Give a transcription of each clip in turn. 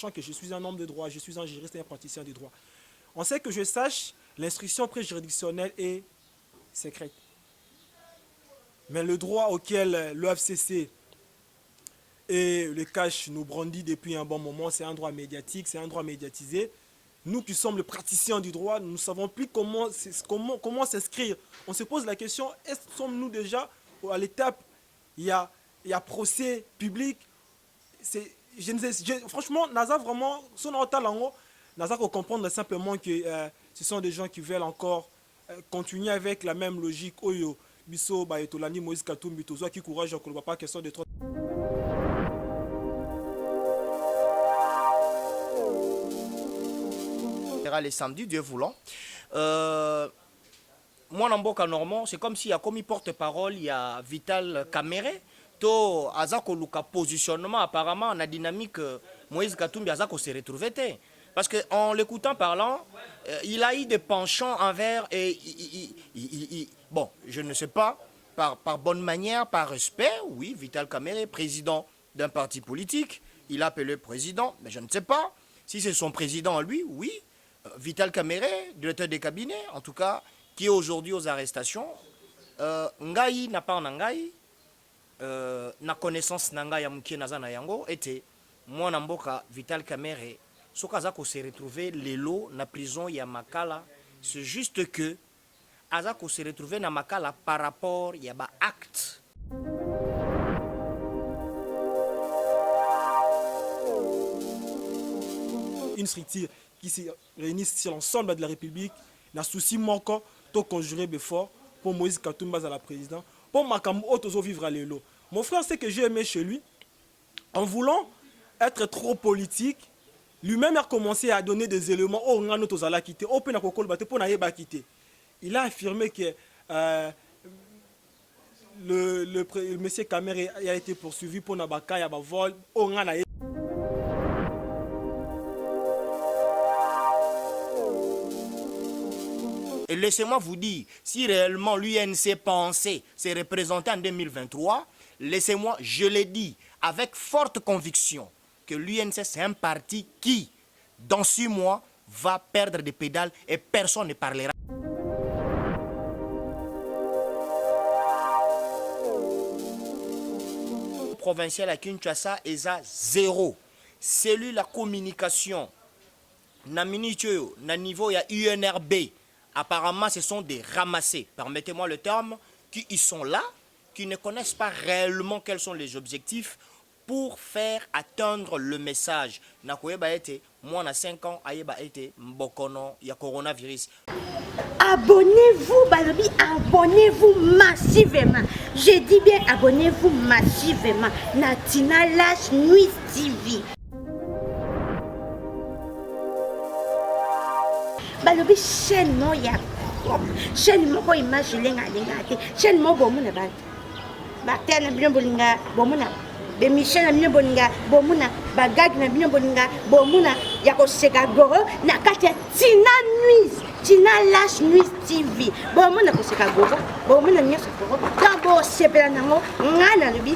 sachant que je suis un homme de droit, je suis un juriste et un praticien du droit. On sait que je sache, l'instruction préjuridictionnelle est secrète. Mais le droit auquel l'OFCC et le cash nous brandit depuis un bon moment, c'est un droit médiatique, c'est un droit médiatisé. Nous qui sommes les praticiens du droit, nous ne savons plus comment s'inscrire. On se pose la question, sommes-nous déjà à l'étape, il y a procès public. Franchement, Naza vraiment, son talent, Naza faut comprendre simplement que ce sont des gens qui veulent encore continuer avec la même logique. Oyo, biso, Baetolani, Moïse Katumbi, Tozo, qui courage, on ne voit pas question de trop. Les samedis, Dieu voulant. Moi, dans Mboka Normand, c'est comme s'il y a comme porte-parole, il y a Vital Kamere. To Azako Luka positionnement, apparemment, en la dynamique, Moïse Katumbi Azako s'est retrouvé. Parce qu'en l'écoutant parlant, il a eu des penchants envers. Et bon, je ne sais pas, par bonne manière, par respect, oui, Vital Kamere, président d'un parti politique, il a appelé président, mais je ne sais pas si c'est son président lui, oui. Vital Kamere, directeur des cabinets, en tout cas, qui est aujourd'hui aux arrestations. Ngai n'a pas en Ngai, na connaissance Nanga ya mukie nazana yango, était moi Namboka Vital Kamere, Sokazako s'est retrouvé l'élo na prison ya Makala. C'est juste que Azako s'est retrouvé na Makala par rapport ya ba acte. Une structure qui se réunissent sur l'ensemble de la République, n'a souci manquant, tout conjuré fort pour Moïse Katumbi à la présidence, pour Makambo Otozo vivre à l'élo. Mon frère, c'est que j'ai aimé chez lui, en voulant être trop politique, lui-même a commencé à donner des éléments, oh, on a notre zala quitté, oh, pena kokol bate, pour n'aller pas quitter. Il a affirmé que le monsieur Kamere a été poursuivi pour Nabaka, Yaba vol, oh, on a Et laissez-moi vous dire, si réellement l'UNC pensait se représenter en 2023, laissez-moi, je l'ai dit, avec forte conviction, que l'UNC c'est un parti qui, dans 6 mois, va perdre des pédales et personne ne parlera. Provincial à Kinshasa est à 0. Celui la communication, na minitio, na niveau ya UNRB, apparemment, ce sont des ramassés, permettez-moi le terme, qui y sont là, qui ne connaissent pas réellement quels sont les objectifs pour faire atteindre le message. Moi, on a 5 ans, Mbokono, il y a coronavirus. Abonnez-vous, Balobi, abonnez-vous massivement. Je dis bien abonnez-vous massivement. Natina Lash Nuit TV. Balobi chaîne non ya chaîne moko image lenga te chaîne mo bomuna ba bakte na bino bolinga bomuna be michel na bino bolinga bomuna bagag na bino bolinga bomuna ya ko seka goro na kati ya Tina Lash Nuit TV bomuna ko seka goro bomuna nyeso goro tabo sepela nango ngana lobi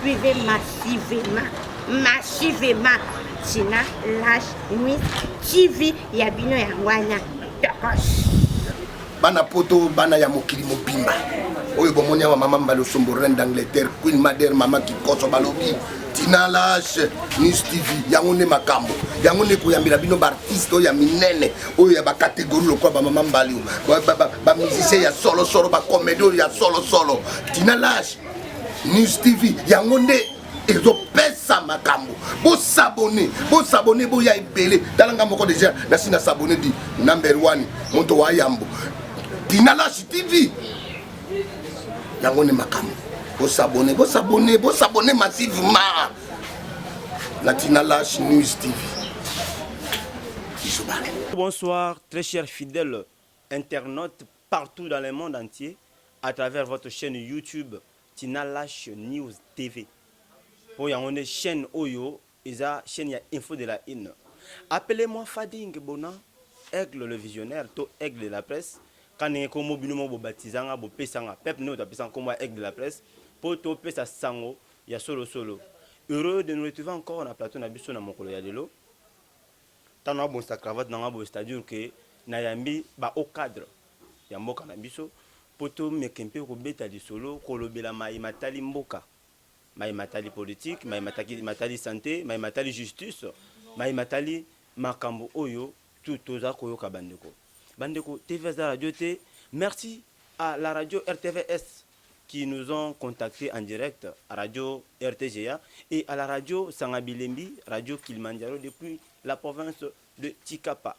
suivez massivement Tina Lash Nuit TV ya bino ya ngwana. Bana poto bana ya mokili mobimba. Oyo bomonia wa mama mbalo sombo reine d'Angleterre, Queen Mother mama kikoso balobi. Tina Lash News TV yango ne makambo. Yango ne koyambela bino ba artiste oyo ya minene, oyo ya ba catégorie lokwa ba mama mbali. Ba musicien ya solo ba comédie ya solo. Tina Lash News TV yango ne ezo pesa makambo bo s'abonner bo ya ebele talanga moko déjà na sina s'abonner di number 1 monto wa yambo Tina Lash TV yango ne makambo bo s'abonner massivement la Tina Lash News TV. Bonsoir très chers fidèles internautes partout dans le monde entier à travers votre chaîne YouTube Tina Lash News TV. Pour y avoir une chaîne Oyo, isa chaîne ya info de la IN. Appelez-moi Fading Bona, Aigle le visionnaire, to Aigle de la presse. Quand on est comme binomo bo baptisanga bo pesanga, pep no tapisan comme Aigle de la presse. Pour to pesa sango, ya solo. Heureux de nous retrouver encore na plateau na biso na mokolo ya lelo. tant na bon sa cravate na bon c'est-à-dire que na yambi ba au cadre ya mboka na biso poto mekempe ko beta di solo ko lobela mai matali mboka mai matali politique mai matali santé mai matali justice mai matali makambo oyo tout toza koyoka bandeko TV radio T. Merci à la radio RTVS qui nous ont contactés en direct à radio RTGA et à la radio Sangabilembi, radio Kilimanjaro depuis la province de Tikapa.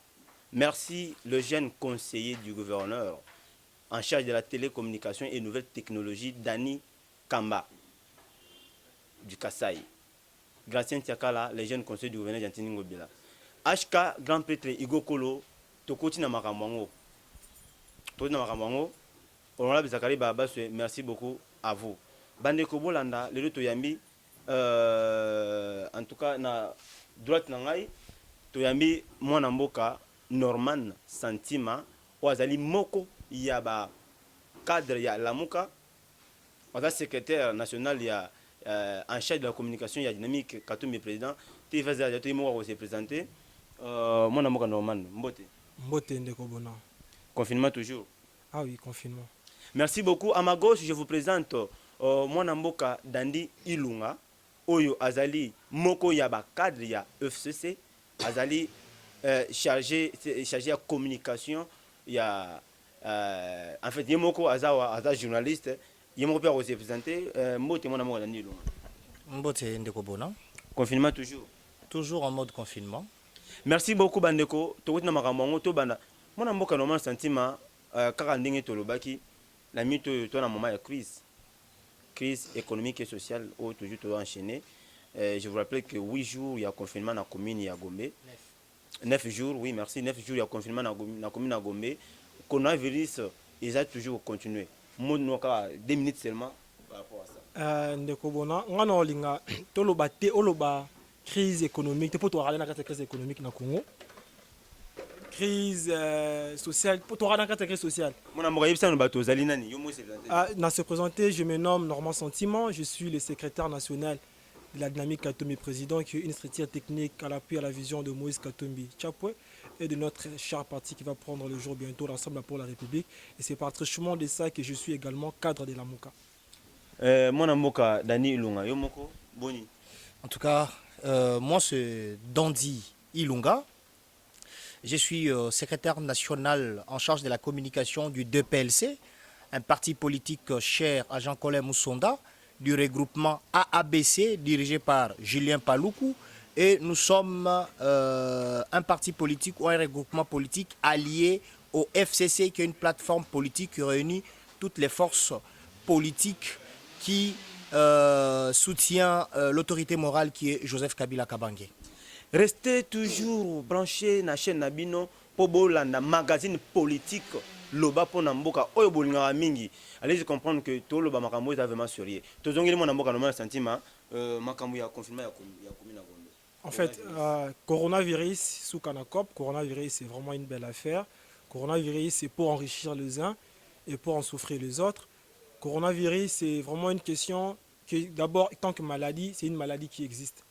Merci le jeune conseiller du gouverneur en charge de la télécommunication et nouvelles technologies, Dani Kamba du Kassai. Gracien Tiakala, le jeune conseiller du gouverneur Jantini Ngobila. HK Grand Prêtre Igokolo, Tokoti na Makamongo. Tokoti na Makamongo. Honorable Zakari Babaswe, merci beaucoup à vous. Bandeko Bolanda, le Toyambi, en tout cas, na droite nangai, Toyambi, mon amboka, Norman Santima, Oazali Moko, Yaba cadre, ya Lamuka, Oazali secrétaire national, il y a en charge de la communication, il y a dynamique, Katoumi président, TV Zajato, il m'a aussi présenté, mon amboka Norman, Mbote. Mbote Ndeko Bona. Confinement toujours. Ah oui, confinement. Merci beaucoup. À ma gauche, je vous présente mon amboka Dandi Ilunga, Oyo Azali Moko Yaba cadre ya FCC, Azali chargé à communication, il y a en fait Yemoko Aza journaliste, Yemoko peut aussi présenter Mbote mon amboka Dandi Ilunga. Mbote Ndeko Bona. Confinement toujours. Toujours en mode confinement. Merci beaucoup Bandeko. Tokoti na makamongo to banda. Mon amboka normal sentiment kaka ndenge tolobaki la mythe to na moment de crise économique et sociale où toujours tout enchaîné. Je vous rappelle que 8 jours il y a confinement dans la commune ya Gombe. 9 jours, oui merci, 9 jours il y a confinement dans la commune à Gombe. Coronavirus ils ont toujours continué. Mon noka 2 minutes seulement par rapport à ça. Ndeko Bona, ngana olinga toloba te oloba crise économique, te poto rala na crise économique na Congo. Crise sociale, pour toi, dans la crise sociale. Dans se présenter, je me nomme Normand Sentiment, je suis le secrétaire national de la dynamique Katumbi président, qui est une structure technique à l'appui à la vision de Moïse Katumbi Tchapoué et de notre cher parti qui va prendre le jour bientôt, l'Ensemble pour la République. Et c'est par truchement de ça que je suis également cadre de la Mouka. Mon amboka Dani Ilunga, Yomoko, Boni. En tout cas, moi c'est Dandi Ilunga. Je suis secrétaire national en charge de la communication du 2PLC, un parti politique cher à Jean-Colin Moussonda, du regroupement AABC dirigé par Julien Paloukou. Et nous sommes un parti politique ou un regroupement politique allié au FCC, qui est une plateforme politique qui réunit toutes les forces politiques qui soutient l'autorité morale qui est Joseph Kabila Kabange. Restez toujours branchés na chaîne Nabino pour bolanda magazine politique loba pour namboka oyo bolinga mingi. Allez comprendre que tout loba makambo est vraiment sérieux. Tozongeli mon namboka normal sentiment makambo ya confinement ya commune Gombe. En fait, coronavirus sous Kanakop, coronavirus c'est vraiment une belle affaire. Coronavirus c'est pour enrichir les uns et pour en souffrir les autres. Coronavirus c'est vraiment une question que d'abord tant que maladie, c'est une maladie qui existe.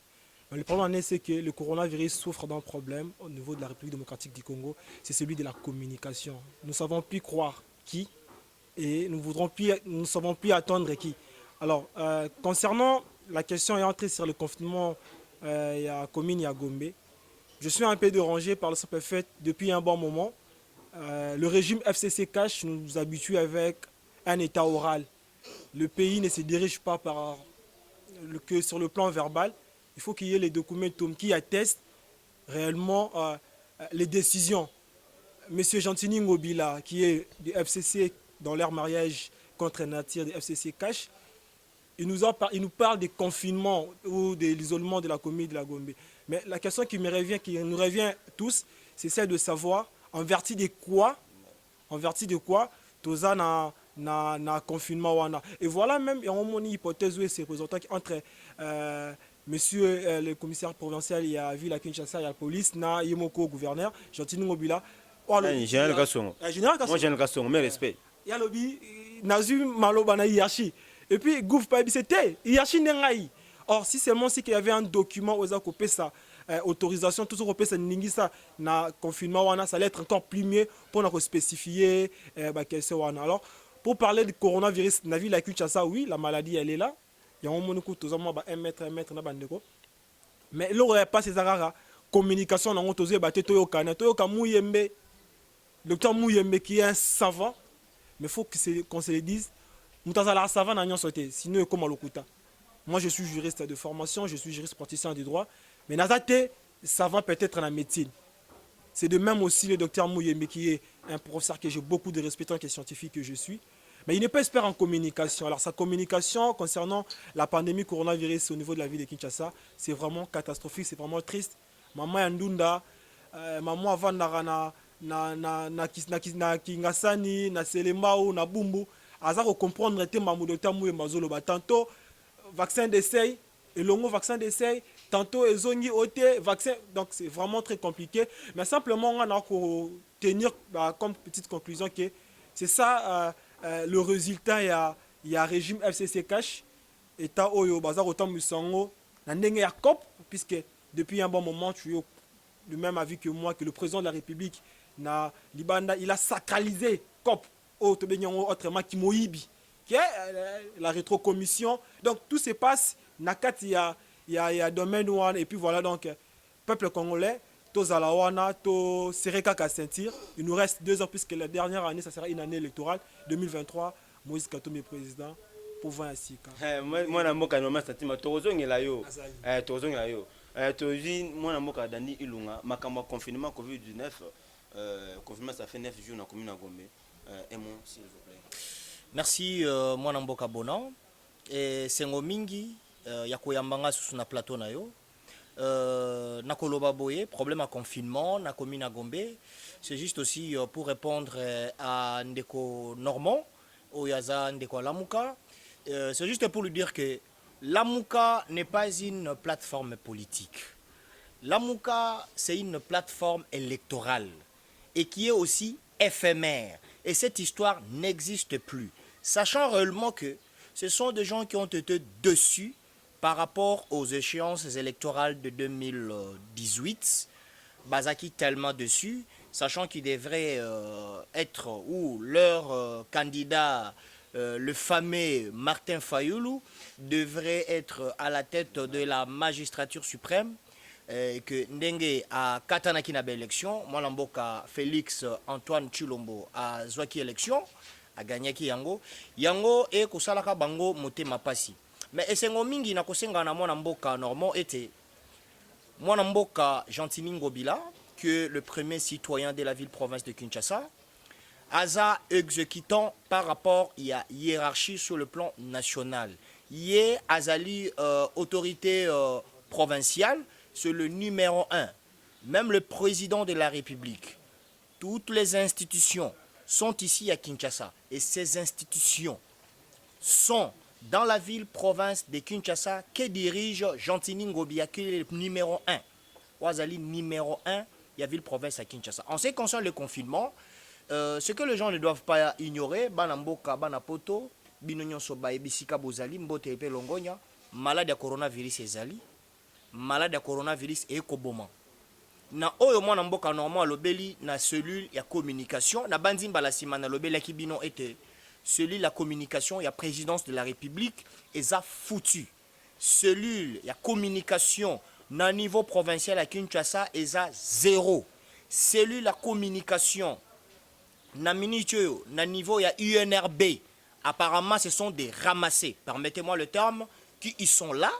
Mais le problème c'est que le coronavirus souffre d'un problème au niveau de la République démocratique du Congo, c'est celui de la communication. Nous ne savons plus croire qui et nous ne savons plus attendre qui. Alors, concernant la question est entrée sur le confinement à commune ya Gombe, je suis un peu dérangé par le simple fait depuis un bon moment. Le régime FCC Cash nous habitue avec un état oral. Le pays ne se dirige pas que sur le plan verbal. Il faut qu'il y ait les documents qui attestent réellement les décisions. Monsieur Jantini Ngobila, qui est du FCC dans leur mariage contre nature du FCC Cash, il nous parle des confinements ou de l'isolement de la commune de la Gombe. Mais la question qui nous revient tous, c'est celle de savoir en vertu de quoi Toza na confinement wana. Et voilà même il y a une hypothèse où c'est présenté entre monsieur le commissaire provincial, il y a vu la Kinshasa, il y a la police, na Yemoko gouverneur, Jantini Ngobila. Général Kassongo. Moi Général Kassongo, mais respect. Il y a lobby, Nazu Maloba na hiérarchie. Et puis Gouf Pabi c'était hiérarchie n'engaï. Or si seulement c'est qu'il y avait un document aux acopés ça autorisation tout opesa ningisa na confinement wana, ça allait être encore plus mieux pour nous spécifier question wana. Alors pour parler du coronavirus na ville à Kinshasa, oui, la maladie elle est là. Il y a un monde qui tout 1 mètre na bandeko. Mais là on pas ces arara communication na ngotoze ba toyo kana Muyembe, docteur Muyembe qui est un savant, mais faut qu'on se le dise, mutazala savant na nyonso te, sinon comme lokuta. Moi, je suis juriste de formation, je suis juriste praticien du droit. Mais Nazate, ça va peut-être en médecine. C'est de même aussi le docteur Mouyembe, qui est un professeur que j'ai beaucoup de respect, qui est scientifique que je suis. Mais il n'est pas expert en communication. Alors, sa communication concernant la pandémie coronavirus au niveau de la ville de Kinshasa, c'est vraiment catastrophique, c'est vraiment triste. Maman Yandunda, maman Avandara na Kingasani, na Selembao, na Bumbu, Aza comprendre que le docteur Mouyembe tantôt vaccin d'essai, et longo vaccin d'essai, tantôt ezongi oté vaccin, donc c'est vraiment très compliqué. Mais simplement on a tenir comme petite conclusion que c'est ça le résultat. Il y a régime FCC cash, état oyo bazar autant musango na ndenge ya COP, puisque depuis un bon moment tu es du même avis que moi que le président de la République na libanda il a sacralisé COP autrement qui moibi, qui est la rétrocommission. Donc tout se passe nakat, il y a domaine one, et puis voilà. Donc peuple congolais, to zalawana, to sereka ka sentir. Il nous reste 2 ans puisque la dernière année ça sera une année électorale 2023. Moïse Katumbi est président pour 20 ainsi. Moi na mboka normal sentiment tozongela yo. Tozongela yo. Tozi moi na mboka dani ilunga makamba confinement Covid-19. Confinement ça fait 9 jours na commune à Gombe. Un mot s'il vous plaît. Merci mwana mboka Bonan. Et sengo mingi ya koyambanga susu na plateau na yo. Na koloba boye problème à confinement na commune à Gombe. C'est juste aussi pour répondre à Ndeko Normand Oyaza Ndeko Lamuka. C'est juste pour lui dire que Lamuka n'est pas une plateforme politique. Lamuka c'est une plateforme électorale et qui est aussi éphémère. Et cette histoire n'existe plus. Sachant réellement que ce sont des gens qui ont été dessus par rapport aux échéances électorales de 2018. Bazaki tellement dessus, sachant qu'il devrait être, ou leur candidat, le fameux Martin Fayoulou, devrait être à la tête de la magistrature suprême. Que Ndenge a Katanaki na élection, moi l'amboka Félix Antoine Chilombo a Zwaki élection, a gagné ki yango et kosalaka bango motema pasi. Mais esengo mingi na kosenga na mwana mboka Normand était mwana mboka Gentini Ngobila, que le premier citoyen de la ville-province de Kinshasa, aza exécutant par rapport à la hiérarchie sur le plan national. Yé azali autorité provinciale. C'est le numéro 1. Même le président de la République, toutes les institutions sont ici à Kinshasa. Et ces institutions sont dans la ville-province de Kinshasa que dirige Gentini Ngobila, qui est le numéro 1. Ouazali numéro 1, il y a ville-province à Kinshasa. En ce qui concerne le confinement, ce que les gens ne doivent pas ignorer, Banamboka, Banapoto, Binonyon Soba, Bisika Bozali, Mbote Epe Longonya, malade à coronavirus ezali. Malade à coronavirus et koboma. Na oyo mwana mboka Normand lobeli na cellule ya communication na banzimba la simana lobeli ki bino était cellule la communication ya présidence de la République eza foutu. Cellule ya communication na niveau provincial à Kinshasa eza 0. Cellule la communication na minitio na niveau ya UNRB apparemment ce sont des ramassés. Permettez-moi le terme qui ils sont là,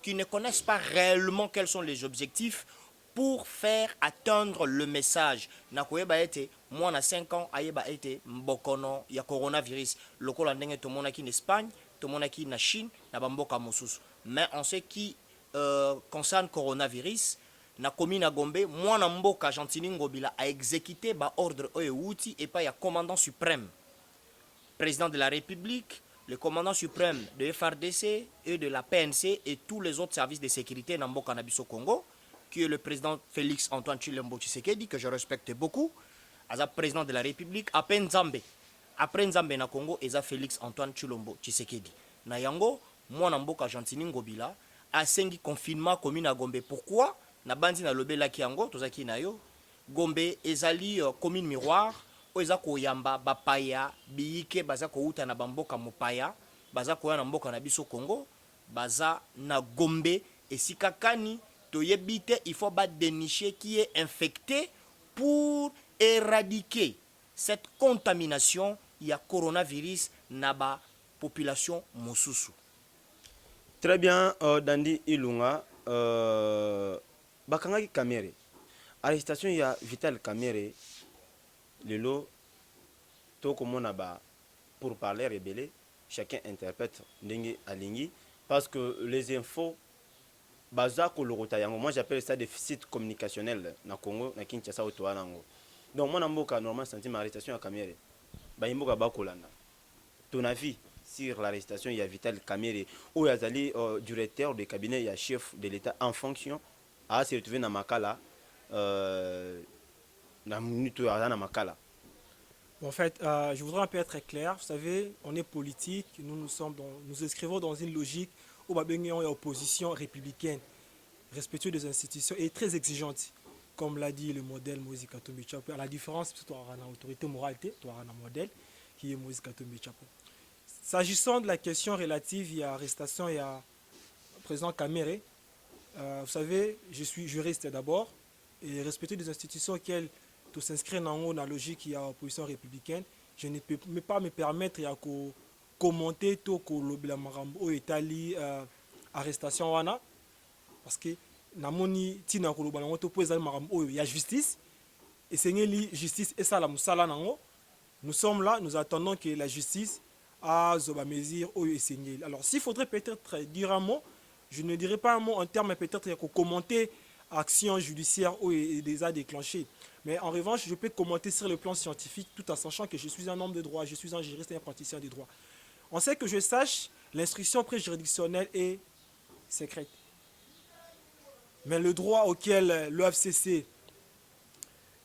qui ne connaissent pas réellement quels sont les objectifs pour faire atteindre le message. Nakoyeba ete, moi na 5 ans, ayeba ete mbokono ya coronavirus. Lokola ndenge to monaki en Espagne, to monaki na Chine, na bamboka mosusu. Mais en ce qui concerne coronavirus, na commune à Gombe, moi na mboka Gentini Ngobila a exécuté ba ordre outi et pas ya commandant suprême, président de la République, le commandant suprême de FRDC et de la PNC et tous les autres services de sécurité dans le Canabiso Congo, qui est le président Félix Antoine Chilombo Tshisekedi, que je respecte beaucoup, le président de la République, après Nzambe na Congo, et Félix Antoine Chilombo Tshisekedi. Na yango, moi Namboka Gentini Ngobila, a 5 confinement commune à Gombe. Pourquoi? na bandi na lobelaki yango tozaki na yo Gombe ezali commune miroir oyo eza koyamba bapaya biyike baza kouta na bamboka mopaya baza koya na mboka na biso Congo baza na Gombe esika kani toyebi te il faut dénicher qui est infecté pour éradiquer cette contamination ya coronavirus na ba population mosusu. Très bien, Dandi Ilunga, Bakangaki Kamere. Arrestation il y a Vital Kamere, Lelo, Toko Monaba, pour parler rébellé, chacun interprète Ndengi Alingi, parce que les infos, Bazako Lorotayango, moi j'appelle ça déficit communicationnel na Congo, na Kinshasa ou Touanango. Donc, mon amboka normalement senti ma arrestation à Kamere, Baimboka Bakolanda. Ton avis sur l'arrestation, il y a Vital Kamere, où il y a directeur de cabinet, il y a chef de l'État en fonction, à se retrouver dans Makala. En fait, je voudrais un peu être très clair. Vous savez, on est politique, nous inscrivons dans une logique où il y a une opposition républicaine, respectueuse des institutions et très exigeante. Comme l'a dit le modèle Moïse Katumbi Tshapou, à la différence, tu as une autorité morale, tu as un modèle qui est Moïse Katumbi Tshapou. S'agissant de la question relative à l'arrestation et à président Kamere, vous savez, je suis juriste d'abord. Et respecter des institutions auxquelles tout s'inscrit dans la logique qui a opposition républicaine, je ne peux pas me permettre de commenter tout le marambo Italie arrestation wana parce que namoni tina ko lobala ngoto po ezali marambo il y a justice et c'est ngeli justice et ça la musala nango. Nous sommes là, nous attendons que la justice a zoba mesure oyo esengeli. Alors s'il faudrait peut-être dire un mot, je ne dirais pas un mot en termes peut-être de commenter action judiciaire déjà déclenchée. Mais en revanche, je peux commenter sur le plan scientifique tout en sachant que je suis un homme de droit, je suis un juriste et un praticien du droit. On sait que je sache, l'instruction préjuridictionnelle est secrète. Mais le droit auquel l'OFCC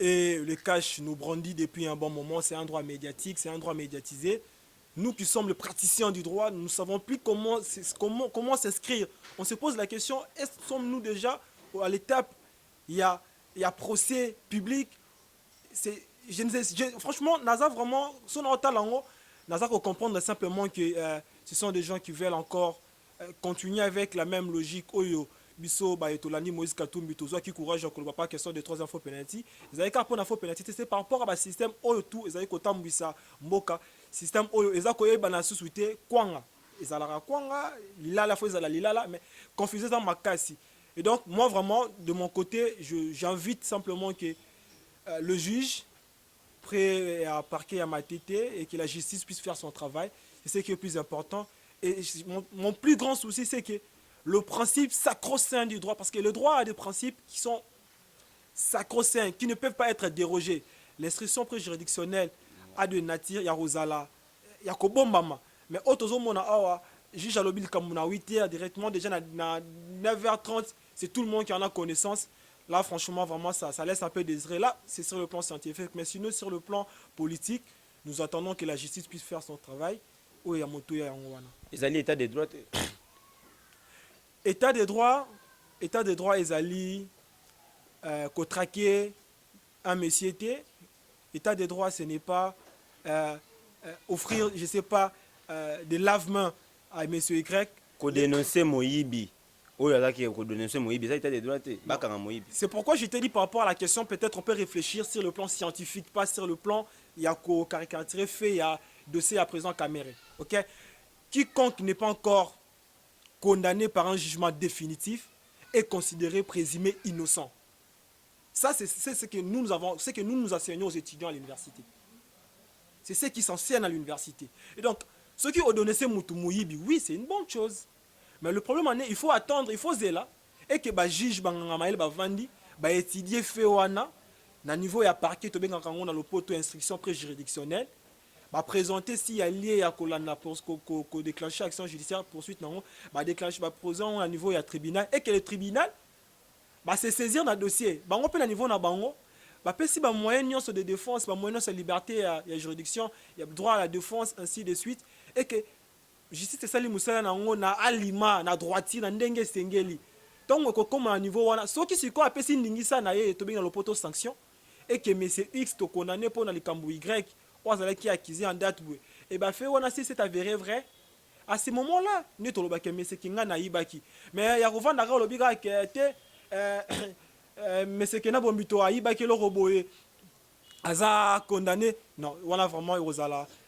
et le CACH nous brandit depuis un bon moment, c'est un droit médiatique, c'est un droit médiatisé. Nous qui sommes les praticiens du droit, nous ne savons plus comment s'inscrire. On se pose la question, sommes-nous déjà à l'étape, il y a procès public. Franchement, Naza vraiment, son talent, Naza faut comprendre simplement que ce sont des gens qui veulent encore continuer avec la même logique. Oyo, Bisso, Baetolani, Moïse Katumbi, Tozo, qui courage, on ne pas question de 3 infos penalty. Ils avaient qu'à prendre info penalty, c'est par rapport à un système Oyo tout, ils avaient qu'au Tambisa, Mboka, système Oyo, ils avaient qu'à sous-souhaiter, Kwanga. Ils allaient Kwanga, Lila, la fois ils allaient Lila, mais confusés dans ma casse. Et donc, moi, vraiment, de mon côté, j'invite simplement que le juge, prêt à parquer à ma tête, et que la justice puisse faire son travail. C'est ce qui est le plus important. Et mon plus grand souci, c'est que le principe sacro-saint du droit, parce que le droit a des principes qui sont sacro-saints, qui ne peuvent pas être dérogés. L'instruction préjuridictionnelle a de nature, il y a Rosala, il y a Kobombama. Mais autres hommes, juge à l'oblige comme on a 8h directement, déjà à 9h30, c'est tout le monde qui en a connaissance. Là, franchement, vraiment, ça laisse un peu désirer. Là, c'est sur le plan scientifique. Mais sinon, sur le plan politique, nous attendons que la justice puisse faire son travail. Oui, il y a moto, il y a ils allaient état des droits. État des droits, ils allaient traquer un monsieur. État des droits, ce n'est pas offrir, je ne sais pas, des lave-mains à monsieur Y. Qu'on dénoncer Moïbi. C'est pourquoi je t'ai dit par rapport à la question, peut-être on peut réfléchir sur le plan scientifique, pas sur le plan, il y a qu'au caricaturé fait, il y a dossier à présent Kamere. Okay? Quiconque n'est pas encore condamné par un jugement définitif est considéré présumé innocent. Ça, c'est ce que nous enseignons aux étudiants à l'université. C'est ce qui s'enseigne à l'université. Et donc, ceux qui ont donné ces Moutoumouybi, oui, c'est une bonne chose. Mais le problème, il faut attendre, il faut zéla. Et que le juge va étudier Féoana, na niveau ya parquet, dans le poteau instruction préjuridictionnelle, va présenter s'il y a lié à pour déclencher action judiciaire, poursuite, va déclencher, va présenter à niveau ya tribunal, et que le tribunal va se saisir dans le dossier. On peut à niveau na bango, si il y a moyen de défense, il y a moyen de liberté, il y a juridiction, il y a droit à la défense, ainsi de suite, et que justice sali musala na ngo na alima na droiti na ndenge sengeli ntango ekokóma na niveau wana soki sikoyo apesi ndingisa na ye tobengi na lopoto sanction eke monsieur x tokondane mpo na likambo y oyo azalaki accusé en date boye e bafe wana si c'est avéré vrai à ce moment là nde tolobaki monsieur kinga nayibaki mais ya kovanda kaka olobi kaka te monsieur kena bombito ayibaki eloko boye aza condamné non wana vraiment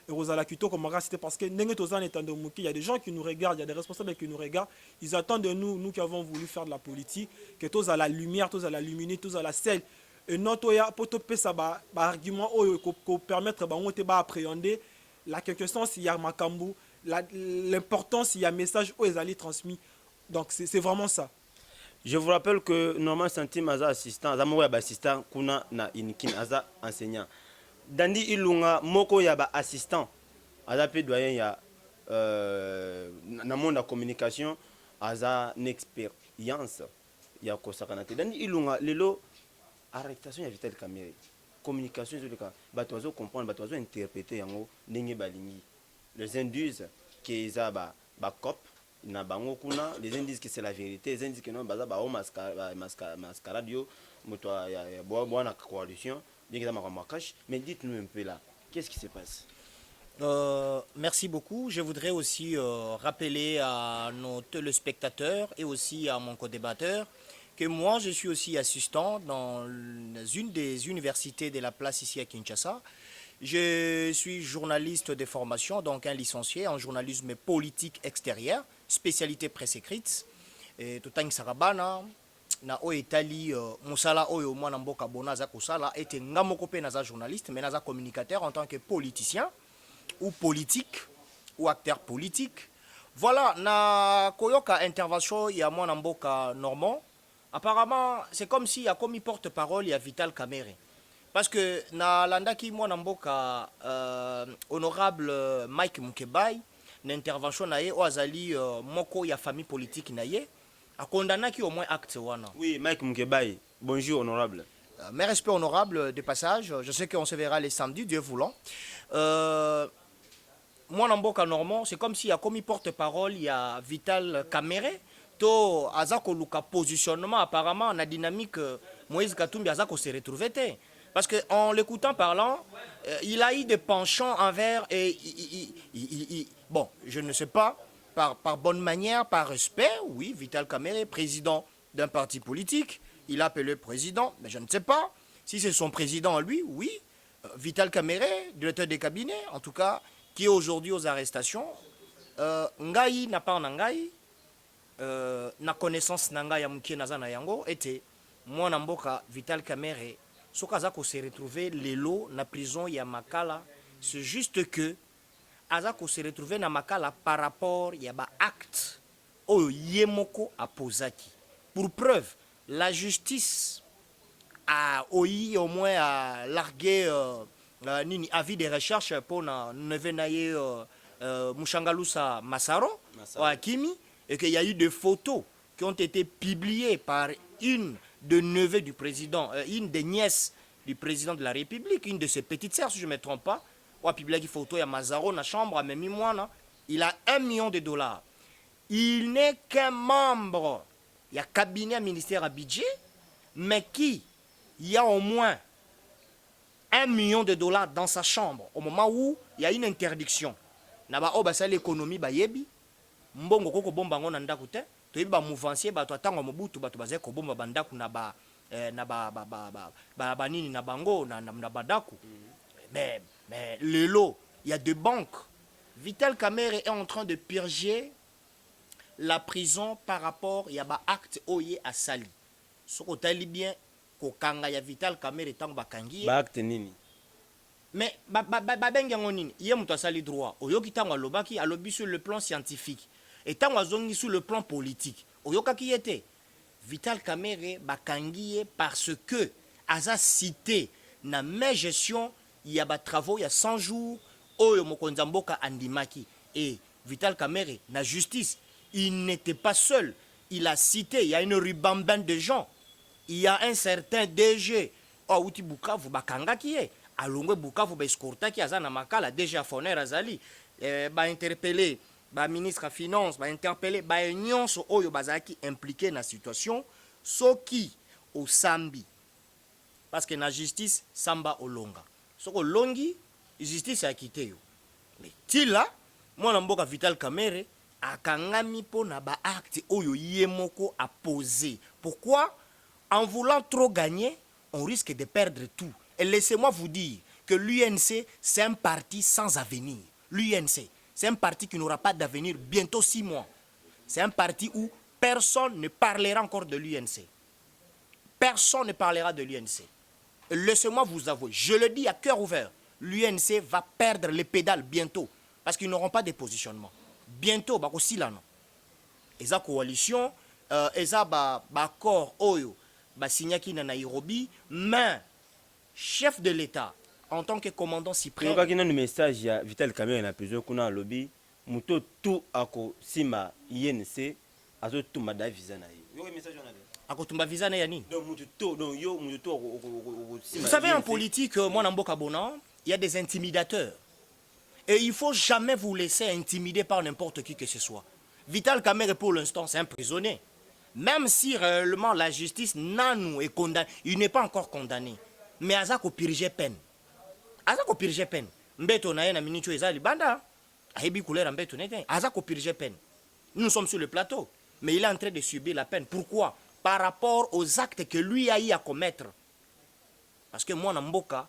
ekozala kitoko makasi te parce que ndenge toza na etando moke il y a des gens qui nous regardent il y a des responsables qui nous regardent ils attendent de nous qui avons voulu faire de la politique que tous à la lumière tous à la luminosité tous à la selle et notre ya pour topesa ba argument oyo ko permettre bango te ba appréhender la quelque chose il y a makambu l'importance il y a message oyo ezali transmis donc c'est vraiment ça. Je vous rappelle que Norman Santim aza assistant, aza moko ya ba assistant kuna na Inikin aza enseignant. Dandi Ilunga moko ya ba assistant, aza pe doyen ya na monde de communication, aza une expérience ya kosakanate. Dandi Ilunga lelo arrestation ya Vital Kamerhe. Communication sur le cas, bato azo comprendre, bato azo interpréter yango ndenge balingi. Les indices que eza ba cop na bango kuna, les uns disent que c'est la vérité, les uns disent que non, baza ba mascarade yo moto ya boa na coalition bien que ma cache, mais dites-nous un peu là, qu'est-ce qui se passe? Merci beaucoup. Je voudrais aussi rappeler à nos téléspectateurs et aussi à mon co-débatteur que moi je suis aussi assistant dans une des universités de la place ici à Kinshasa. Je suis journaliste de formation, donc un licencié en journalisme politique extérieur, spécialité presse écrite. Et tout en sarabana na o etali musala oyo mwana mboka bona za kusala était ngamoko pe na za journaliste mais na za communicateur en tant que politicien ou politique ou acteur politique. Voilà na koyoka intervention ya mwana mboka Normand. Apparemment, c'est comme si il y a comme porte-parole il y a Vital Kamerhe. Parce que na landaki mwana mboka honorable Mike Mukebai na intervention na ye o azali moko ya famille politique na ye a condamné qui au moins acte wana. Oui, Mike Mukebai, bonjour honorable. Mes respects honorables de passage, je sais qu'on se verra les samedis, Dieu voulant. Mwana mboka Normand, c'est comme s'il y a comme porte-parole il y a Vital Kamerhe. To azako luka positionnement apparemment na dynamique Moïse Katumbi azako se retrouver te. Parce qu'en l'écoutant parlant, il a eu des penchants envers, bon, je ne sais pas, par bonne manière, par respect, oui, Vital Kamerhe, président d'un parti politique, il a appelé président, mais je ne sais pas si c'est son président lui, oui, Vital Kamerhe, directeur des cabinets, en tout cas, qui est aujourd'hui aux arrestations, Ngai n'a pas en Ngai, na connaissance Nanga ya mukie naza na yango, était, moi Namboka, Vital Kamerhe, Sokazako se retrouvé lelo na prison ya Makala, c'est juste que Azako se retrouvé na Makala par rapport ya ba acte o yemoko a posaki. Pour preuve, la justice a au moins a largué nini avis de recherche pour na nevenaye Mushangalusa Masaro au Hakimi et qu'il y a eu des photos qui ont été publiées par une de neveux du président, une des nièces du président de la République, une de ses petites sœurs, si je ne me trompe pas. Il a publié une photo, il y a Mazaro dans la chambre, il a $1 million. Il n'est qu'un membre. Il y a cabinet ministère à budget, mais qui, il y a au moins $1 million dans sa chambre, au moment où il y a une interdiction. Naba o basali l'économie bayebi, mbongo koko bomba ngona ndakute. Toyebi ba mouvancier bato atanga mobutu bato bazai ko bomba bandaku na ba nini na bango na badaku. Mais lelo, il y a des banques. Vital Kamerhe est en train de purger la prison par rapport il y a ba acte oye à sali. Soko tali bien ko kanga ya Vital Kamerhe tango bakangi. Ba acte nini? Mais bengi yango nini? Ye muto asali droit. Oyoki tango alobaki alobi sur le plan scientifique. Et tant que sur le plan politique, oyoka qui était Vital Kamerhe bakangiye parce que aza cité na ma gestion il y a des travaux il y a 100 jours oyo mokonza mboka andimaki et Vital Kamerhe na justice il n'était pas seul, il a cité il y a une ribambane de gens, il y a un certain DG outi Bukavu bakangaki ye alongwe Bukavu ba escortaki aza na makala DG Foner azali ba interpellé ministre ya finance interpellé nyonso oyo bazalaki impliqué na situation soki osambi parce que na justice samba olonga soko longi justice akite yo mais tila mwana mboka Vital Kamerhe akangami po na ba acte oyo ye moko a posé. Pourquoi? En voulant trop gagner, on risque de perdre tout. Et laissez-moi vous dire que l'UNC, c'est un parti sans avenir. L'UNC, c'est un parti qui n'aura pas d'avenir bientôt 6 mois. C'est un parti où personne ne parlera encore de l'UNC. Personne ne parlera de l'UNC. Laissez-moi vous avouer, je le dis à cœur ouvert, l'UNC va perdre les pédales bientôt parce qu'ils n'auront pas de positionnement. Bientôt, aussi là, non. Et la coalition, et ça, accord, oyo, signaki na Nairobi, mais chef de l'État, en tant que commandant suprême. Quand il y a un message, il y a Vital Kamerhe na plusieurs qu'on a lobby, muto tout ako sima INC, azo tout mada visa na yi. Yo message on a dit. Ako tumba visa na yani. Donc muto tout, donc yo muto tout. Vous savez en politique, moi na mboka bona, il y a des intimidateurs. Et il ne faut jamais vous laisser intimider par n'importe qui que ce soit. Vital Kamerhe, pour l'instant, c'est un prisonnier. Même si réellement la justice nanou est condamné, il n'est pas encore condamné. Mais Azako pirige peine. Azako pirige peine. Mbeto na na minicho ezali banda. Ahebi couleur mbeto nete. Azako pirige peine. Nous sommes sur le plateau. Mais il est en train de subir la peine. Pourquoi? Par rapport aux actes que lui a eu à commettre. Parce que moi, na mboka,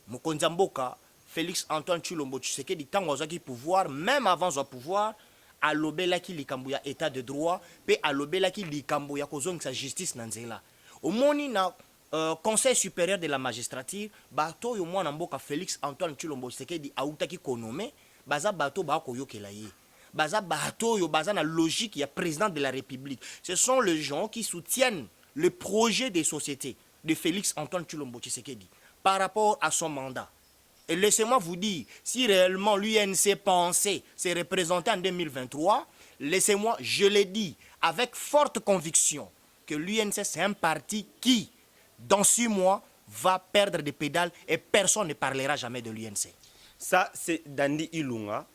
mokonza mboka, Félix Antoine Tshilombo Tshisekedi tango azaki pouvoir, même avant son pouvoir, alobelaki likambo ya état de droit, pe alobelaki likambo ya kozongisa justice na nzela. Omoni na Conseil supérieur de la magistrature, bato yo mwana mboka Félix Antoine Tshilombo Tshisekedi autaki konome, baza bato ba koyokela ye. Baza bato yo baza na logique ya président de la République. Ce sont les gens qui soutiennent le projet des sociétés de Félix Antoine Tshilombo Tshisekedi par rapport à son mandat. Et laissez-moi vous dire, si réellement l'UNC pensait se représenter en 2023, laissez-moi, je l'ai dit, avec forte conviction, que l'UNC c'est un parti qui, dans 6 mois, va perdre des pédales et personne ne parlera jamais de l'UNC. Ça, c'est Dandy Ilunga,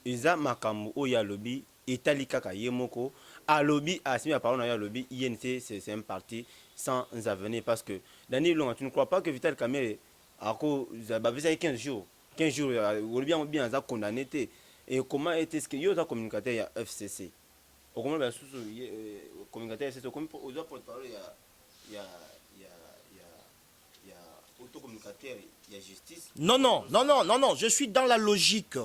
Isa Makambo Oya Lobby, Etali Kaka Yemoko, à Lobby, à Simi Parole Oya Lobby, INC c'est un parti sans avenir parce que Dandy Ilunga, tu ne crois pas que Vital Kamerhe ako il 15 jours ou bien ça condamné et comment était-ce que yo ta communicateur ya FCC au comment ba sous communicateur FCC comme aux porte parole ya auto communicateur ya justice non, je suis dans la logique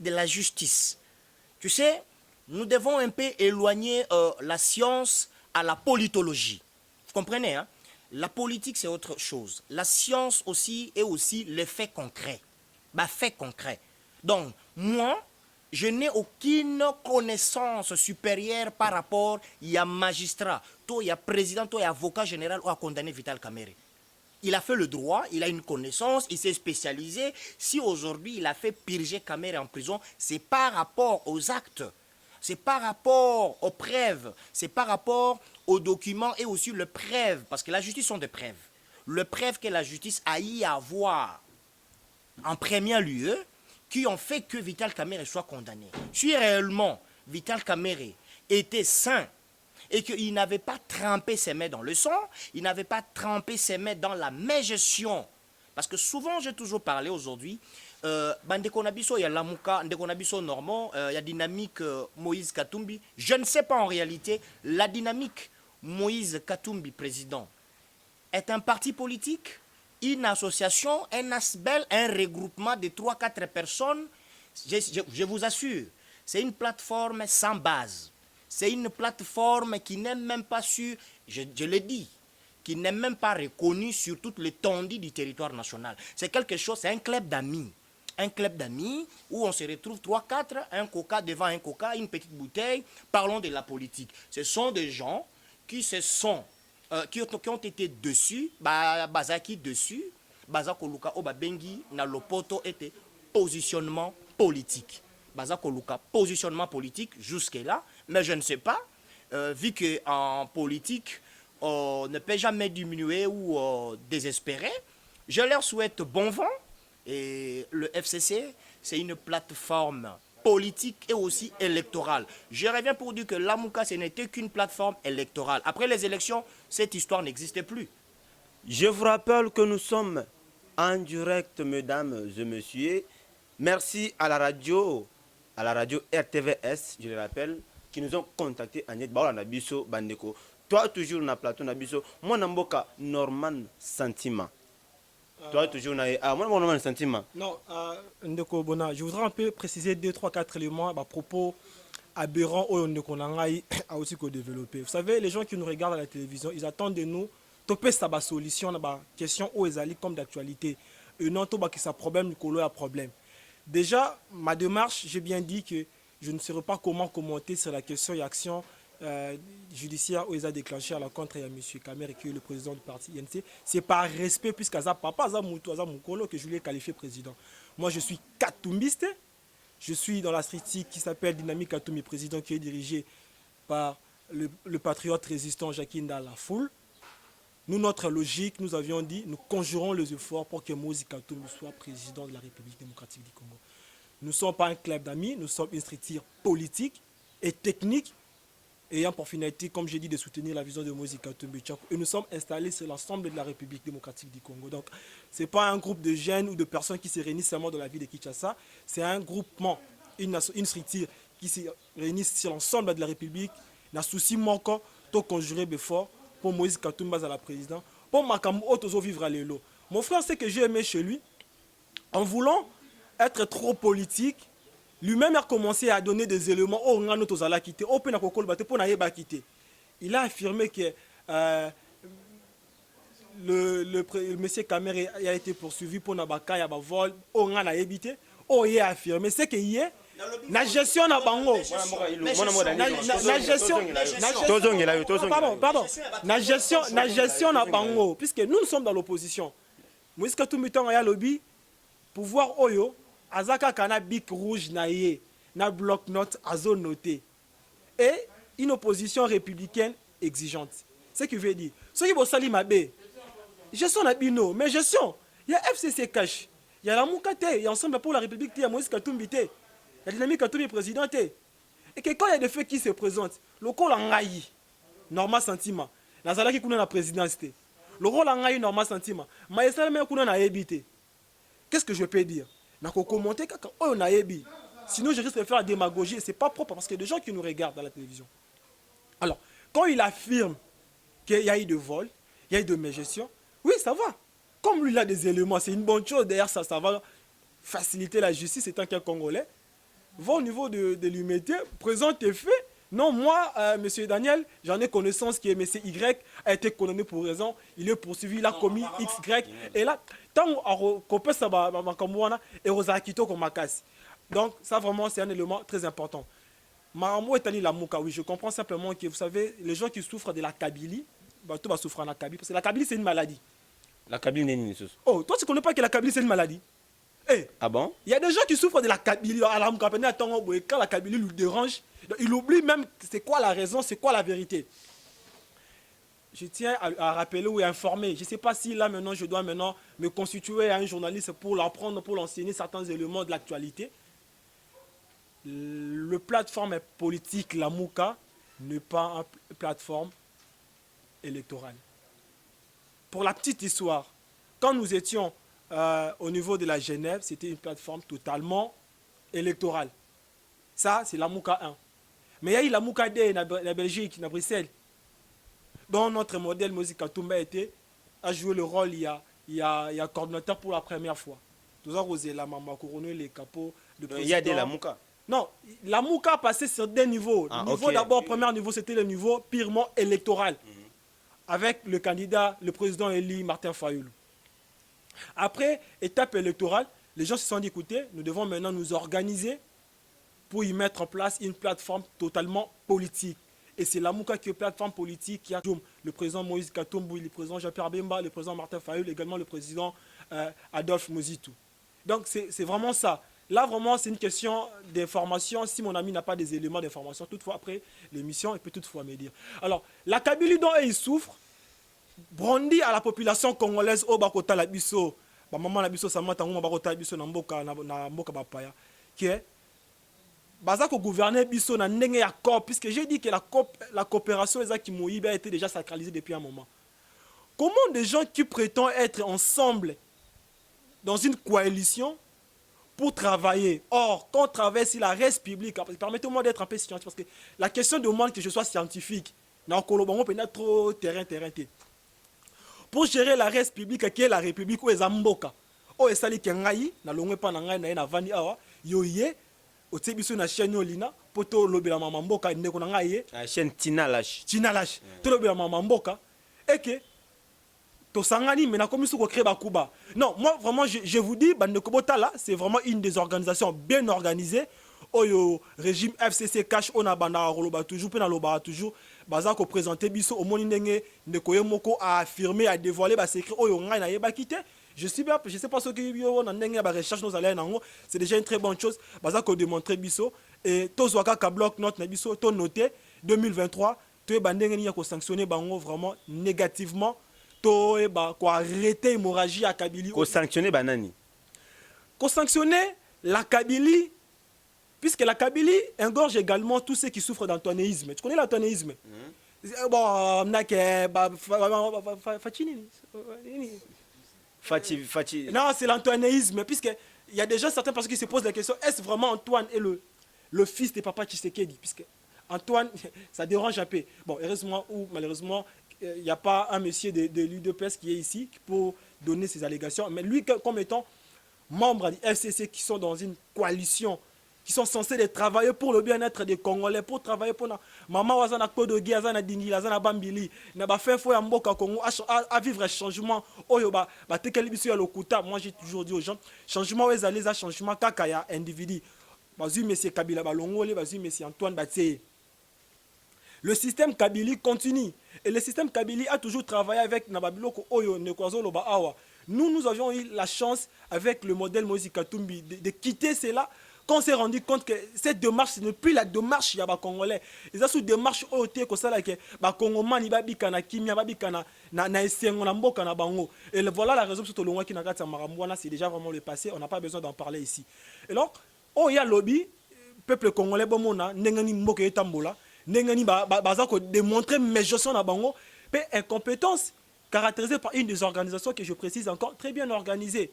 de la justice. Tu sais, nous devons un peu éloigner la science à la politologie. Vous comprenez, hein? La politique, c'est autre chose. La science aussi est aussi le fait concret. Fait concret. Donc, moi, je n'ai aucune connaissance supérieure par rapport à magistrat, toi, il y a président, toi, il y a avocat général ou à condamner Vital Kamerhe. Il a fait le droit, il a une connaissance, il s'est spécialisé. Si aujourd'hui, il a fait purger Kamerhe en prison, c'est par rapport aux actes. C'est par rapport aux preuves, c'est par rapport aux documents et aussi les preuves, parce que la justice sont des preuves. Les preuves que la justice a y avoir en premier lieu, qui ont fait que Vital Kamerhe soit condamné. Si réellement Vital Kamerhe était sain et qu'il n'avait pas trempé ses mains dans le sang, il n'avait pas trempé ses mains dans la mégestion. Parce que souvent, j'ai toujours parlé aujourd'hui, bandeko na biso ya lamuka ndeko na biso normand ya dynamique Moïse Katumbi, je ne sais pas en réalité la dynamique Moïse Katumbi président est un parti politique, une association, un asbel, un regroupement de 3-4 personnes. Je vous assure, c'est une plateforme sans base, c'est une plateforme qui n'est même pas sur, je le dis, qui n'est même pas reconnue sur toute l'étendue du territoire national. C'est quelque chose, c'est un club d'amis. Un club d'amis où on se retrouve 3-4, un coca devant un coca, une petite bouteille, parlons de la politique. Ce sont des gens qui qui ont été dessus, bazaki dessus, bazako luka oba bengi na lopoto était positionnement politique. Bazako luka positionnement politique jusque là, mais je ne sais pas, vu que en politique on ne peut jamais diminuer ou désespérer. Je leur souhaite bon vent. Et le FCC, c'est une plateforme politique et aussi électorale. Je reviens pour dire que Lamouka, ce n'était qu'une plateforme électorale. Après les élections, cette histoire n'existait plus. Je vous rappelle que nous sommes en direct, mesdames et messieurs. Merci à la radio RTVS, je le rappelle, qui nous ont contactés en net. Nabiso Bandeko. Toi, toujours na plateau Nabiso. Moi, Namboka Norman Sentiment. Toi, toujours na. Ah, moi, Norman Sentiment. Non, Ndeko Bona, je voudrais un peu préciser 2, 3, 4 éléments à propos aberrants au Ndeko Nangai a aussi développé. Vous savez, les gens qui nous regardent à la télévision, ils attendent de nous topé sa solution na ba question où ezali comme d'actualité et non to ba qui ça problème colo a problème. Déjà ma démarche, j'ai bien dit que je ne saurais pas comment commenter sur la question et action judiciaire où ils a déclenché à la contre à M. Kamer qui est le président du parti INC. C'est par respect puisqu'à ça papa za mutu za mukolo que je l'ai qualifié président. Moi je suis katumbiste, je suis dans la critique qui s'appelle Dynamique Katoumi président qui est dirigé par le patriote résistant Jacques Ndala Foule. Nous, notre logique, nous avions dit, nous conjurons les efforts pour que Moïse Katumbi soit président de la République démocratique du Congo. Nous ne sommes pas un club d'amis, nous sommes une structure politique et technique, ayant pour finalité, comme j'ai dit, de soutenir la vision de Moïse Katumbi. Et nous sommes installés sur l'ensemble de la République démocratique du Congo. Donc, ce n'est pas un groupe de jeunes ou de personnes qui se réunissent seulement dans la ville de Kinshasa, c'est un groupement, une structure qui se réunit sur l'ensemble de la République. N'a souci manquant, tout conjurer d'efforts pour Moïse Katumbi à la présidence, pour Makamou Otozo vivre à l'élo. Mon frère, c'est que j'ai aimé chez lui, en voulant être trop politique, lui-même a commencé à donner des éléments. Oh, on a notre zala quitté, oh, pena kokol bate, pour n'aïba quitter. Il a affirmé que le monsieur Kamer a été poursuivi pour Nabaka, il y a un vol, oh, on a évité. Oh, il a affirmé, c'est qu'il y a la gestion na bango la gestion na bango puisque nous sommes dans l'opposition. Moïse Katumbi tonga ya lobby pouvoir oyo azaka kana bic rouge na ye na bloc note azo noté et une opposition républicaine exigeante. Ce qui veut dire ce qui bosali mabe gestion na bino mais gestion il y a FCC cash, il y a la Moukate, il y a ensemble pour la République, il y a Moïse Katumbi la dynamique à tous les présidents. Et que quand il y a des faits qui se présentent, le rôle en Ngaï, normal sentiment. La Zala qui connaît la présidence. Le rôle en Ngaï, normal sentiment. Mais ça même qu'on a évité. Qu'est-ce que je peux dire? N'a qu'à commenter quand on a évité. Sinon, je risque de faire la démagogie et ce n'est pas propre parce qu'il y a des gens qui nous regardent dans la télévision. Alors, quand il affirme qu'il y a eu de vol, il y a eu de mégestion, oui, ça va. Comme lui, il a des éléments, c'est une bonne chose. D'ailleurs, ça va faciliter la justice étant qu'un Congolais. Va au niveau de l'humanité, présente tes faits. Non, moi, monsieur Daniel, j'en ai connaissance que monsieur Y a été condamné pour raison. Il est poursuivi, il a commis X, Y. Et là, tant qu'on peut savoir, et Rosakito comme Makasi. Donc, ça vraiment, c'est un élément très important. Maramou est allé la Mouka, oui, je comprends simplement que, vous savez, les gens qui souffrent de la Kabylie, tout va souffrir en Kabylie, parce que la Kabylie, c'est une maladie. La Kabylie n'est une chose. Oh, toi, tu ne connais pas que la Kabylie, c'est une maladie? Hey, ah bon? Il y a des gens qui souffrent de la Kabylie. Quand la Kabylie lui dérange, il oublie même c'est quoi la raison, c'est quoi la vérité. Je tiens à rappeler ou à informer. Je ne sais pas si là maintenant je dois maintenant me constituer à un journaliste pour l'apprendre, pour l'enseigner certains éléments de l'actualité. Le plateforme politique, la Mouka, n'est pas une plateforme électorale. Pour la petite histoire, quand nous étions au niveau de la Genève, c'était une plateforme totalement électorale. Ça, c'est la Mouka 1. Mais il y a eu la Mouka 2 en Belgique, en Bruxelles. Dans notre modèle, Moïse Katumbi a joué le rôle, il y a coordinateur pour la première fois. Tout ça, vous la maman couronné, les capots. Il y a de la Mouka. Non, la Mouka a passé sur des niveaux. Niveau d'abord, premier niveau, c'était le niveau purement électoral. Avec le candidat, le président élu Martin Fayoulou. Après, étape électorale, les gens se sont dit, écoutez, nous devons maintenant nous organiser pour y mettre en place une plateforme totalement politique. Et c'est la Mouka qui est une plateforme politique qui a le président Moïse Katumbi, le président Jean-Pierre Bemba, le président Martin Fayoulou, également le président Adolphe Mozitou. Donc c'est vraiment ça. Là, vraiment, c'est une question d'information. Si mon ami n'a pas des éléments d'information, toutefois, après l'émission, il peut toutefois me dire. Alors, la Kabylie dont il souffre, brandit à la population congolaise au bakota la biso ba maman la biso sama tango bakota la biso na mboka bapaya qui est Bazako gouverner biso na ndenge ya COP, puisque j'ai dit que la coopération qui a été déjà sacralisée depuis un moment. Comment des gens qui prétendent être ensemble dans une coalition pour travailler? Or, quand on travaille sur la res publique, permettez-moi d'être un peu scientifique, parce que la question demande que je sois scientifique. Dans Colombo, on a trop terrain. Pour gérer la res publique, qui est la République, où est Zamboka, où est Sali Kengaï, na longwe pa na ngai na vani awa, yoye, au tsebiso na chaîne Olina, poto lobela mama mboka, ndeko na ngai, la chaîne Tina Lash. Tina Lash, to lobela mama mboka, et que Tosangani, mais na comme ça créer Bakuba. Non, moi vraiment je vous dis, Bandekobota là, c'est vraiment une des organisations bien organisées. Oyo régime FCC cash on a banda roloba toujours pe na loba toujours baza ko présenter biso au moni ndenge ndekoye moko a affirmer a dévoiler ba secret oyo ngai na yeba kité. Je sais pas ce que yo na ndenge ba recherche nos allez nango, c'est déjà une très bonne chose. Baza ko démontrer biso et tozwaka ka bloc note na biso to noté 2023 to ba ndenge ni ko sanctionner bango vraiment négativement to e ba ko arrêter hémorragie à Kabylie. Ko sanctionner banani. Ko sanctionner la Kabylie. Puisque la Kabylie engorge également tous ceux qui souffrent d'antoinéisme. Tu connais l'antoinéisme? Bon, non, c'est l'antoinéisme. Puisque il y a déjà certaines personnes qui se posent la question, est-ce vraiment Antoine est le fils de Papa Tshisekedi? Puisque Antoine, ça dérange un peu. Bon, heureusement ou malheureusement, il n'y a pas un monsieur de l'UDPS qui est ici pour donner ses allégations. Mais lui, comme étant membre du FCC qui sont dans une coalition, qui sont censés travailler pour le bien-être des Congolais, pour travailler pour maman wazana kodogi azana dingili azana bambili na ba fait fo ya mboka Congo à vivre un changement oyo ba tekeli biso ya lokuta. Moi j'ai toujours dit aux gens changement ouais aller za changement kaka ya individu bazui monsieur Kabila balongole bazui monsieur Antoine Batseye. Le système Kabylie continue et le système Kabylie a toujours travaillé avec Nababiloko oyo nekwazo loba awa. Nous avions eu la chance avec le modèle Moïse Katumbi de quitter cela. Quand on s'est rendu compte que cette démarche, ce n'est plus la démarche il y a des Congolais. Ils ont sous démarche OT comme ça là que les Congolais ils babika na kimia babika na esengo na mboka na bango. Et voilà la raison pour laquelle qui n'a pas maramouana, c'est déjà vraiment le passé. On n'a pas besoin d'en parler ici. Et donc, oh il y a lobby peuple congolais bomona ndengani mboka etambola ndengani bazako démontrer mes gestions na bango pe incompétence caractérisée par une des organisations que je précise encore très bien organisée.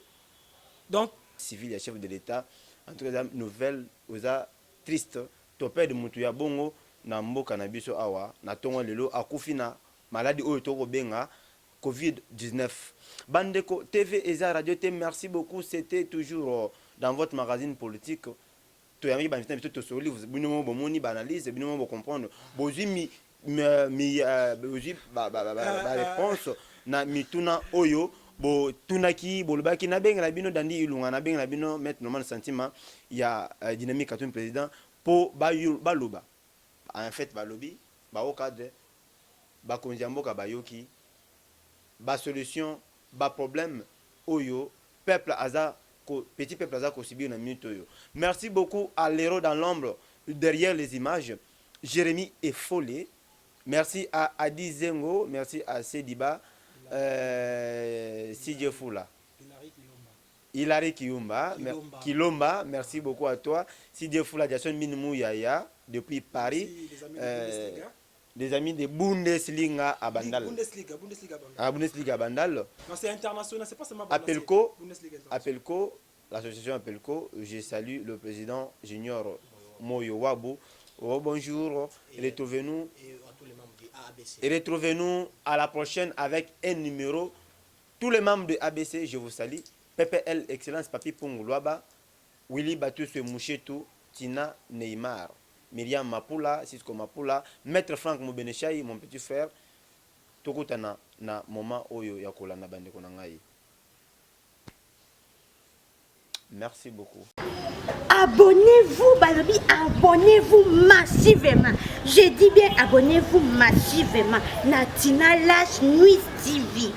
Donc civil et chef de l'État. En tout cas, nouvelle, oza triste. Topé de Moutuya Bongo, na mboka na biso awa, na tongo lelo akufina maladie oyo toko benga Covid-19. Bandeko TV Eza Radio T, merci beaucoup. C'était toujours dans votre magazine politique. To yami ba invité to soli, vous binomo bomoni ba analyse, binomo bo comprendre. Bozi mi bozi ba réponse na mituna oyo. Bo tunaki bolbaki na benga na bino dandi ilunga na benga na bino mettre normal sentiment il y a dynamique à tout président pour baloba en fait balobi ba au cadre ba konjamboka bayoki ba solution ba problème oyo peuple aza ko petit peuple aza ko subir na minute oyo. Merci beaucoup à l'héros dans l'ombre derrière les images Jérémy Effolé. Merci à Adi Zengo, merci à Sediba. Sidje Foula, Hilary Kilomba, merci beaucoup à toi. Sidje Foula, Jason Minimou Yaya, depuis Paris, des amis de Bundesliga à Bandal. Bundesliga à Bandal. Non, c'est international, c'est pas seulement Apelco, l'association Apelco, je salue le président Junior Moyo Wabu. Oh, bonjour, retrouvez-nous. Et retrouvez-nous à la prochaine avec un numéro. Tous les membres de ABC, je vous salue. PPL Excellence, Papi Pongouloaba, Willy Batus Mouchetou, Tina Neymar, Myriam Mapula, Cisco Mapula, Maître Franck Moubenechai, mon petit frère. Tokutana na moment oyo yakola na bande konangai. Merci beaucoup. Abonnez-vous, Balobi, abonnez-vous massivement. Je dis bien abonnez-vous massivement. Natina Lash Nuit TV.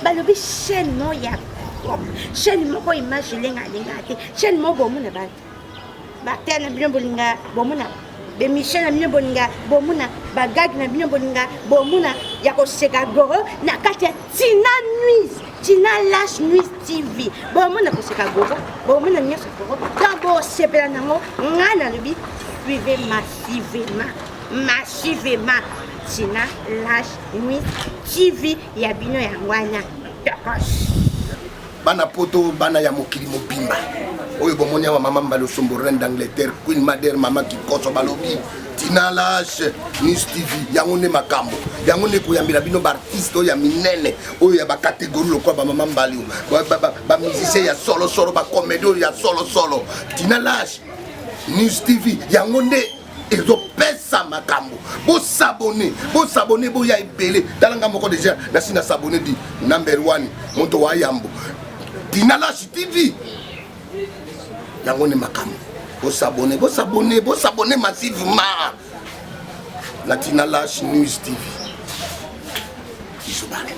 Balobi chaîne no ya. Chaîne moko image lenga te. Chaîne mo bomuna ba. Ba tena bien bolinga bomuna. Be Michel na bien bolinga bomuna. Ba gag na bien bolinga bomuna. Ya ko seka goro na kati ya Tina Nuit. Tina Lash News TV. Bon, mon a gogo. Bon, mon a mis ce gogo. D'abord, c'est pas nango. Ngana le bit. Suivez massivement. Tina Lash News TV. Yabino yangwana. Bana poto bana ya mokili mobimba. Oyo bomonia wa mama mbalo sombo reine d'Angleterre, Queen Madère mama kikoso balobi. Tina Lash News TV yango ne makambo. Yango ne koyambela bino ba artiste oyo ya minene, oyo ya ba catégorie lokwa ba mama mbali. Ba musicien ya solo ba comédie ya solo. Tina Lash News TV yango ne ezopesa makambo. Bo s'abonner bo ya ebele. Talanga moko déjà na sina s'abonner di number 1 monto wa yambo. Tina Lash TV yango ne makambo. Bo s'abonner massivement. La Tina Lash News TV. Isobane.